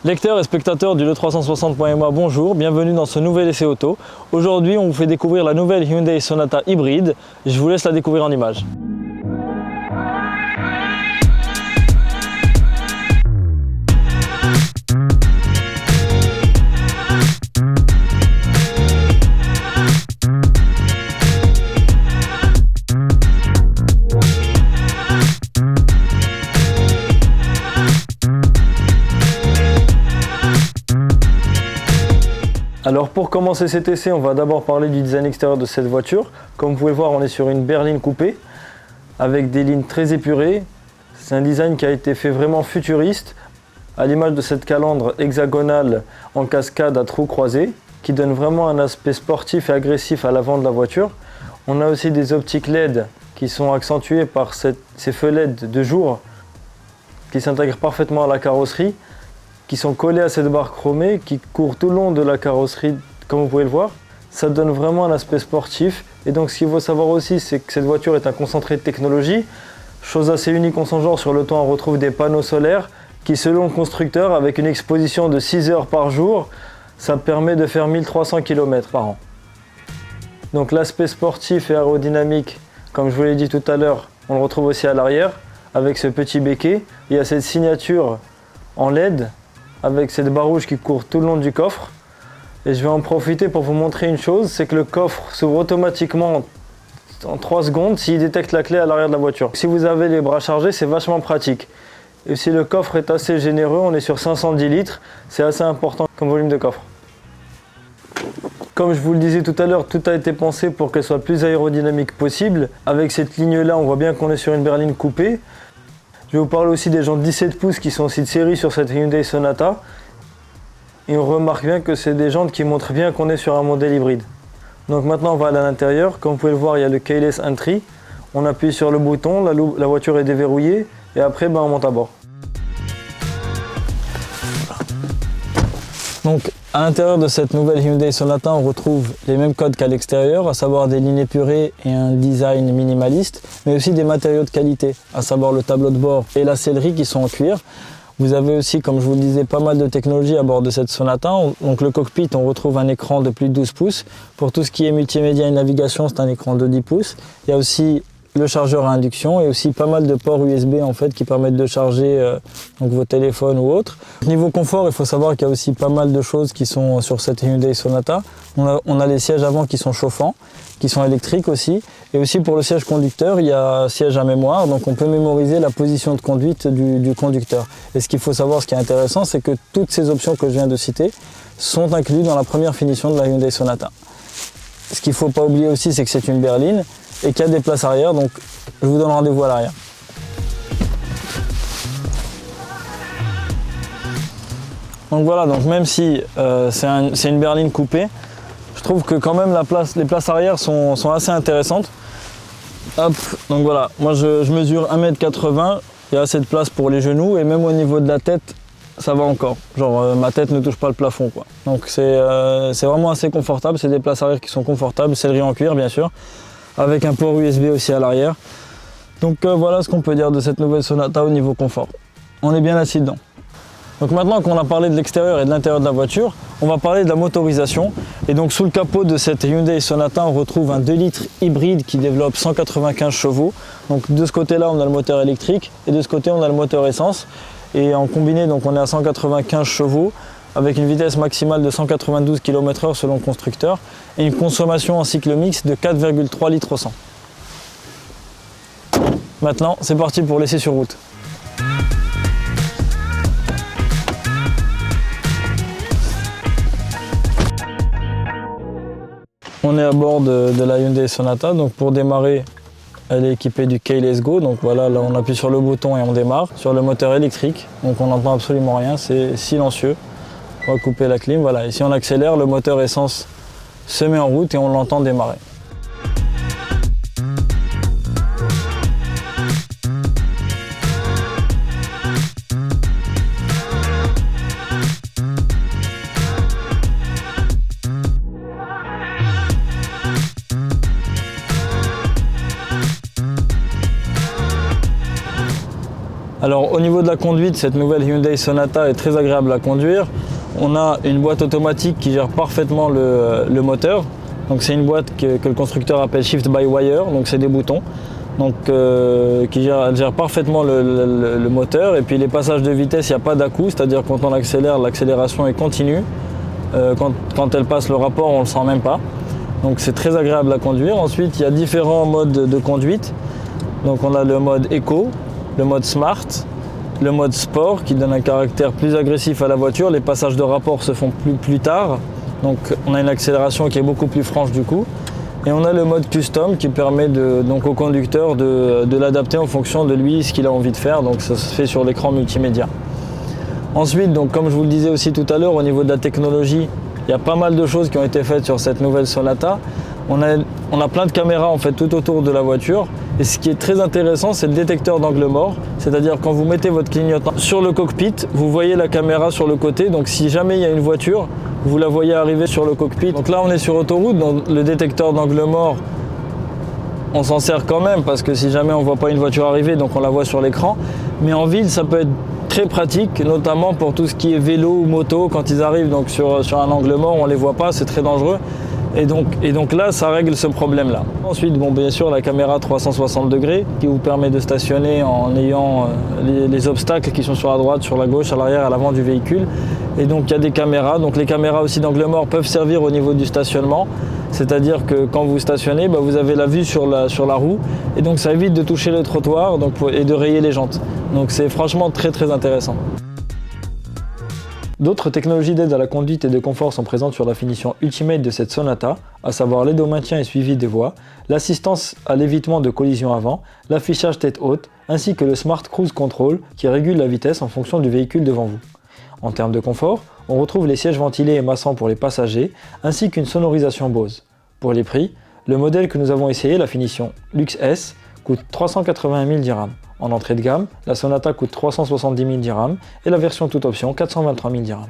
Lecteurs et spectateurs du Le360.moi, bonjour, bienvenue dans ce nouvel essai auto. Aujourd'hui, on vous fait découvrir la nouvelle Hyundai Sonata hybride. Je vous laisse la découvrir en images. Alors pour commencer cet essai, on va d'abord parler du design extérieur de cette voiture. Comme vous pouvez voir, on est sur une berline coupée avec des lignes très épurées. C'est un design qui a été fait vraiment futuriste, à l'image de cette calandre hexagonale en cascade à trous croisés, qui donne vraiment un aspect sportif et agressif à l'avant de la voiture. On a aussi des optiques LED qui sont accentuées par ces feux LED de jour qui s'intègrent parfaitement à la carrosserie, qui sont collés à cette barre chromée qui court tout le long de la carrosserie, comme vous pouvez le voir. Ça donne vraiment un aspect sportif. Et donc ce qu'il faut savoir aussi, c'est que cette voiture est un concentré de technologie. Chose assez unique en son genre, sur le toit on retrouve des panneaux solaires qui, selon le constructeur, avec une exposition de 6 heures par jour, ça permet de faire 1300 km par an. Donc l'aspect sportif et aérodynamique, comme je vous l'ai dit tout à l'heure, on le retrouve aussi à l'arrière, avec ce petit béquet. Il y a cette signature en LED, avec cette barre rouge qui court tout le long du coffre. Et je vais en profiter pour vous montrer une chose, c'est que le coffre s'ouvre automatiquement en 3 secondes s'il détecte la clé à l'arrière de la voiture. Si vous avez les bras chargés, c'est vachement pratique. Et si le coffre est assez généreux, on est sur 510 litres, c'est assez important comme volume de coffre. Comme je vous le disais tout à l'heure, tout a été pensé pour qu'elle soit le plus aérodynamique possible. Avec cette ligne-là, on voit bien qu'on est sur une berline coupée. Je vais vous parler aussi des jantes 17 pouces qui sont aussi de série sur cette Hyundai Sonata. Et on remarque bien que c'est des jantes qui montrent bien qu'on est sur un modèle hybride. Donc maintenant on va aller à l'intérieur. Comme vous pouvez le voir, il y a le keyless entry. On appuie sur le bouton, la voiture est déverrouillée et après on monte à bord. Donc à l'intérieur de cette nouvelle Hyundai Sonata, on retrouve les mêmes codes qu'à l'extérieur, à savoir des lignes épurées et un design minimaliste, mais aussi des matériaux de qualité, à savoir le tableau de bord et la sellerie qui sont en cuir. Vous avez aussi, comme je vous le disais, pas mal de technologie à bord de cette Sonata. Donc le cockpit, on retrouve un écran de plus de 12 pouces. Pour tout ce qui est multimédia et navigation, c'est un écran de 10 pouces. Il y a aussi le chargeur à induction et aussi pas mal de ports USB en fait qui permettent de charger donc vos téléphones ou autres. Niveau confort, il faut savoir qu'il y a aussi pas mal de choses qui sont sur cette Hyundai Sonata. On a les sièges avant qui sont chauffants, qui sont électriques aussi. Et aussi pour le siège conducteur, il y a un siège à mémoire, donc on peut mémoriser la position de conduite du conducteur. Et ce qu'il faut savoir, ce qui est intéressant, c'est que toutes ces options que je viens de citer sont incluses dans la première finition de la Hyundai Sonata. Ce qu'il ne faut pas oublier aussi, c'est que c'est une berline et qu'il y a des places arrière, donc je vous donne rendez-vous à l'arrière. Donc voilà, donc même si c'est une berline coupée, je trouve que quand même les places arrière sont assez intéressantes. Hop, donc voilà, moi je mesure 1m80, il y a assez de place pour les genoux et même au niveau de la tête, ça va encore. Genre ma tête ne touche pas le plafond quoi. Donc c'est vraiment assez confortable, c'est des places arrière qui sont confortables, sellerie en cuir bien sûr, avec un port USB aussi à l'arrière. Donc voilà ce qu'on peut dire de cette nouvelle Sonata au niveau confort. On est bien assis dedans. Donc maintenant qu'on a parlé de l'extérieur et de l'intérieur de la voiture, on va parler de la motorisation. Et donc sous le capot de cette Hyundai Sonata, on retrouve un 2 litres hybride qui développe 195 chevaux. Donc de ce côté-là, on a le moteur électrique et de ce côté, on a le moteur essence. Et en combiné, donc on est à 195 chevaux avec une vitesse maximale de 192 km/h selon le constructeur et une consommation en cycle mix de 4,3 litres au 100. Maintenant, c'est parti pour l'essai sur route. On est à bord de la Hyundai Sonata, donc pour démarrer, elle est équipée du Keyless Go, donc voilà, là on appuie sur le bouton et on démarre. Sur le moteur électrique, donc on n'entend absolument rien, c'est silencieux. On va couper la clim, voilà, et si on accélère, le moteur essence se met en route et on l'entend démarrer. Alors au niveau de la conduite, cette nouvelle Hyundai Sonata est très agréable à conduire. On a une boîte automatique qui gère parfaitement le moteur. Donc c'est une boîte que le constructeur appelle Shift by Wire, donc c'est des boutons. Donc, qui gère parfaitement le moteur. Et puis les passages de vitesse, il n'y a pas d'à-coups, c'est-à-dire quand on accélère, l'accélération est continue. Quand elle passe le rapport, on ne le sent même pas. Donc c'est très agréable à conduire. Ensuite, il y a différents modes de conduite. Donc on a le mode Eco, le mode Smart, le mode Sport qui donne un caractère plus agressif à la voiture. Les passages de rapport se font plus tard. Donc on a une accélération qui est beaucoup plus franche du coup. Et on a le mode custom qui permet donc au conducteur de l'adapter en fonction de lui, ce qu'il a envie de faire. Donc ça se fait sur l'écran multimédia. Ensuite, donc, comme je vous le disais aussi tout à l'heure, au niveau de la technologie, il y a pas mal de choses qui ont été faites sur cette nouvelle Sonata. On a plein de caméras en fait tout autour de la voiture. Et ce qui est très intéressant, c'est le détecteur d'angle mort. C'est-à-dire quand vous mettez votre clignotant sur le cockpit, vous voyez la caméra sur le côté. Donc si jamais il y a une voiture, vous la voyez arriver sur le cockpit. Donc là on est sur autoroute, donc le détecteur d'angle mort, on s'en sert quand même parce que si jamais on ne voit pas une voiture arriver, donc on la voit sur l'écran. Mais en ville, ça peut être très pratique, notamment pour tout ce qui est vélo ou moto. Quand ils arrivent donc sur un angle mort, on ne les voit pas, c'est très dangereux. Et donc là, ça règle ce problème-là. Ensuite, bien sûr, la caméra 360 degrés qui vous permet de stationner en ayant les obstacles qui sont sur la droite, sur la gauche, à l'arrière, à l'avant du véhicule. Et donc, il y a des caméras. Donc, les caméras aussi d'angle mort peuvent servir au niveau du stationnement. C'est-à-dire que quand vous stationnez, vous avez la vue sur la roue. Et donc, ça évite de toucher le trottoir et de rayer les jantes. Donc, c'est franchement très, très intéressant. D'autres technologies d'aide à la conduite et de confort sont présentes sur la finition Ultimate de cette Sonata, à savoir l'aide au maintien et suivi des voies, l'assistance à l'évitement de collision avant, l'affichage tête haute, ainsi que le Smart Cruise Control qui régule la vitesse en fonction du véhicule devant vous. En termes de confort, on retrouve les sièges ventilés et massants pour les passagers, ainsi qu'une sonorisation Bose. Pour les prix, le modèle que nous avons essayé, la finition Luxe S, coûte 381 000 dirhams. En entrée de gamme, la Sonata coûte 370 000 dirhams et la version toute option 423 000 dirhams.